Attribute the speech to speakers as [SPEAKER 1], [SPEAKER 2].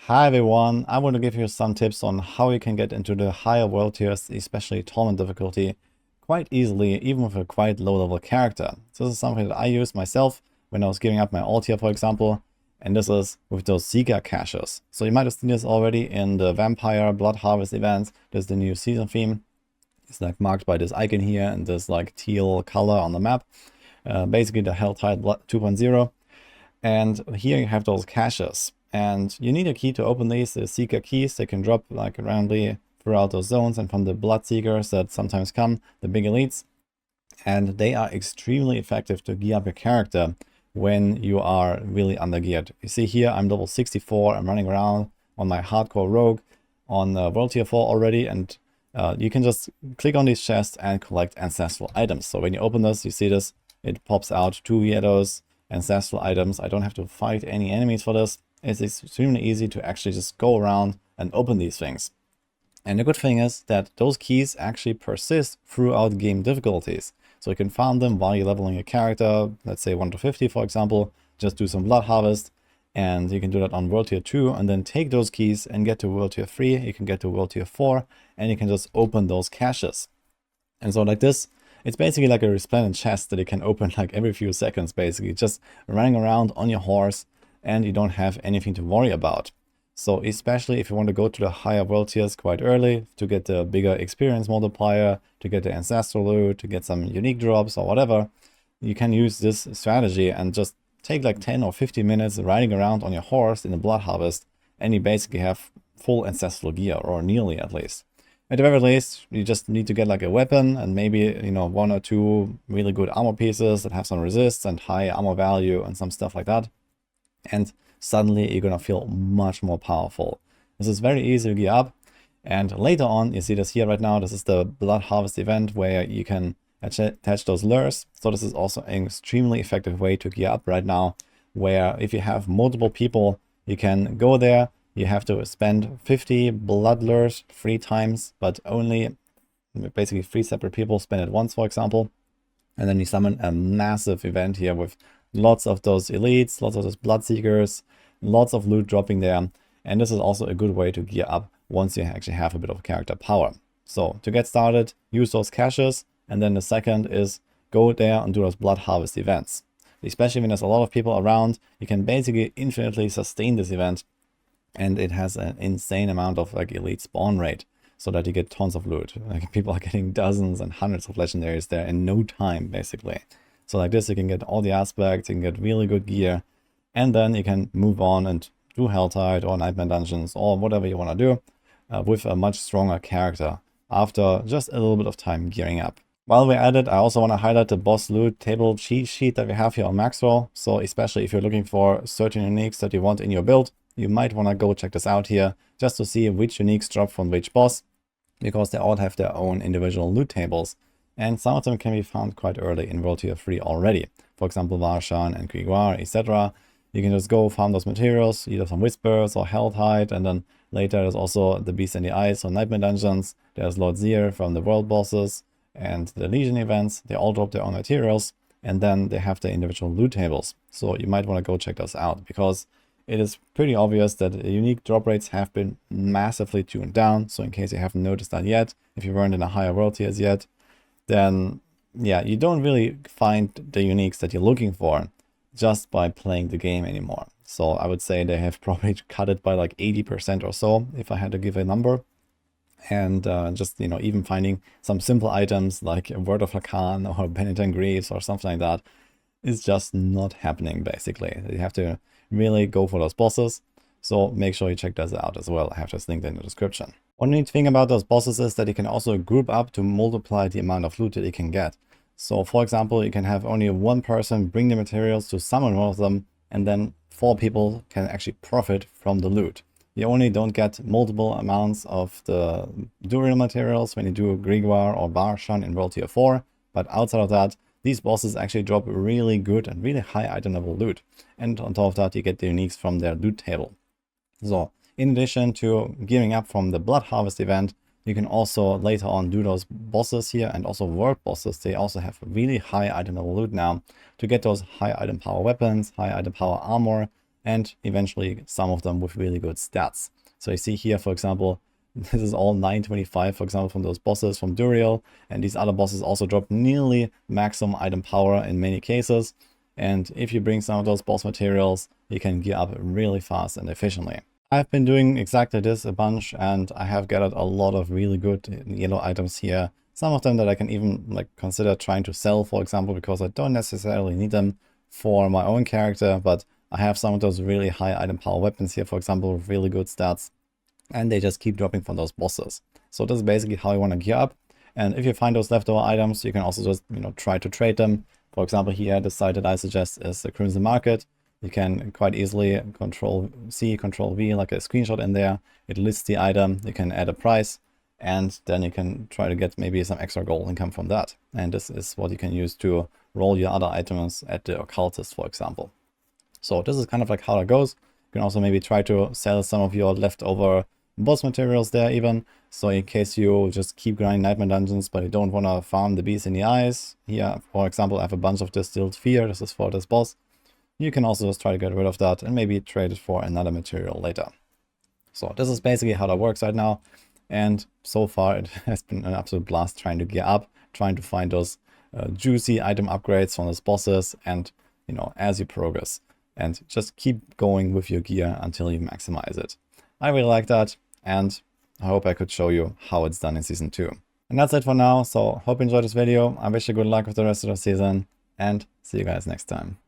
[SPEAKER 1] Hi everyone, I want to give you some tips on how you can get into the higher world tiers, especially tournament difficulty, quite easily, even with a quite low level character. So this is something that I used myself when I was giving up my alt tier, for example, and this is with those Seeker caches. So you might have seen this already in the Vampire Blood Harvest events. There's the new season theme. It's like marked by this icon here and this like teal color on the map. Basically the Helltide 2.0. And here you have those caches. And you need a key to open these. The Seeker keys, they can drop like randomly throughout those zones and from the Blood Seekers that sometimes come, the big elites. And they are extremely effective to gear up your character when you are really undergeared. You see here, I'm level 64. I'm running around on my hardcore rogue on World Tier 4 already. And you can just click on these chests and collect ancestral items. So when you open this, you see this, it pops out 2 Yedos, ancestral items. I don't have to fight any enemies for this. It's extremely easy to actually just go around and open these things. And the good thing is that those keys actually persist throughout game difficulties. So you can farm them while you're leveling a character, let's say 1 to 50 for example, just do some blood harvest, and you can do that on World Tier 2 and then take those keys and get to World Tier 3, you can get to World Tier 4, and you can just open those caches. And so like this, it's basically like a resplendent chest that you can open like every few seconds, basically, just running around on your horse, and you don't have anything to worry about. So especially if you want to go to the higher world tiers quite early to get the bigger experience multiplier, to get the ancestral loot, to get some unique drops or whatever, you can use this strategy and just take like 10 or 15 minutes riding around on your horse in the blood harvest, and you basically have full ancestral gear, or nearly at least. At the very least, you just need to get like a weapon and maybe, you know, 1 or 2 really good armor pieces that have some resists and high armor value and some stuff like that. And suddenly you're gonna feel much more powerful. This is very easy to gear up. And later on, you see this here right now, this is the Blood Harvest event where you can attach those lures. So this is also an extremely effective way to gear up right now, where if you have multiple people, you can go there. You have to spend 50 blood lures 3 times, but only basically 3 separate people spend it once, for example. And then you summon a massive event here with lots of those elites, lots of those blood seekers, lots of loot dropping there. And this is also a good way to gear up once you actually have a bit of character power. So to get started, use those caches. And then the second is go there and do those blood harvest events. Especially when there's a lot of people around, you can basically infinitely sustain this event. And it has an insane amount of like elite spawn rate, so that you get tons of loot. Like people are getting dozens and hundreds of legendaries there in no time, basically. So like this, you can get all the aspects, you can get really good gear, and then you can move on and do Helltide or Nightmare Dungeons or whatever you want to do with a much stronger character after just a little bit of time gearing up. While we're at it, I also want to highlight the boss loot table cheat sheet that we have here on Maxwell. So especially if you're looking for certain uniques that you want in your build, you might want to go check this out here just to see which uniques drop from which boss, because they all have their own individual loot tables. And some of them can be found quite early in World Tier 3 already. For example, Varshan and Grimoire, etc. You can just go farm those materials, either from Whispers or Helltide, and then later there's also the Beast in the Ice or Nightmare Dungeons. There's Lord Zir from the World Bosses and the Legion events. They all drop their own materials, and then they have their individual loot tables. So you might want to go check those out, because it is pretty obvious that the unique drop rates have been massively tuned down. So in case you haven't noticed that yet, if you weren't in the higher world tiers yet, then yeah, you don't really find the uniques that you're looking for just by playing the game anymore. So I would say they have probably cut it by like 80% or so, if I had to give a number. And just, you know, even finding some simple items like a Word of Lacan or Penitent Greaves or something like that is just not happening, basically. You have to really go for those bosses. So make sure you check those out as well. I have this linked in the description. One neat thing about those bosses is that you can also group up to multiply the amount of loot that you can get. So for example, you can have only one person bring the materials to summon one of them, and then 4 people can actually profit from the loot. You only don't get multiple amounts of the Duriel materials when you do Grimoire or Varshan in World Tier 4, but outside of that, these bosses actually drop really good and really high item level loot. And on top of that, you get the uniques from their loot table. So in addition to gearing up from the Blood Harvest event, you can also later on do those bosses here, and also world bosses. They also have really high item level loot now to get those high item power weapons, high item power armor, and eventually some of them with really good stats. So you see here, for example, this is all 925, for example, from those bosses from Duriel, and these other bosses also drop nearly maximum item power in many cases. And if you bring some of those boss materials, you can gear up really fast and efficiently. I've been doing exactly this a bunch, and I have gathered a lot of really good yellow items here. Some of them that I can even like consider trying to sell, for example, because I don't necessarily need them for my own character, but I have some of those really high item power weapons here, for example, with really good stats, and they just keep dropping from those bosses. So this is basically how you want to gear up. And if you find those leftover items, you can also just, try to trade them. For example, here, the site that I suggest is the Crimson Market. You can quite easily Control-C, Control-V, like a screenshot in there. It lists the item, you can add a price, and then you can try to get maybe some extra gold income from that. And this is what you can use to roll your other items at the Occultist, for example. So this is kind of like how that goes. You can also maybe try to sell some of your leftover boss materials there even. So in case you just keep grinding Nightmare Dungeons, but you don't want to farm the beast in the eyes. Here, for example, I have a bunch of Distilled Fear. This is for this boss. You can also just try to get rid of that and maybe trade it for another material later. So this is basically how that works right now. And so far it has been an absolute blast trying to gear up, trying to find those juicy item upgrades from those bosses, and as you progress. And just keep going with your gear until you maximize it. I really like that, and I hope I could show you how it's done in Season 2. And that's it for now, so hope you enjoyed this video. I wish you good luck with the rest of the season, and see you guys next time.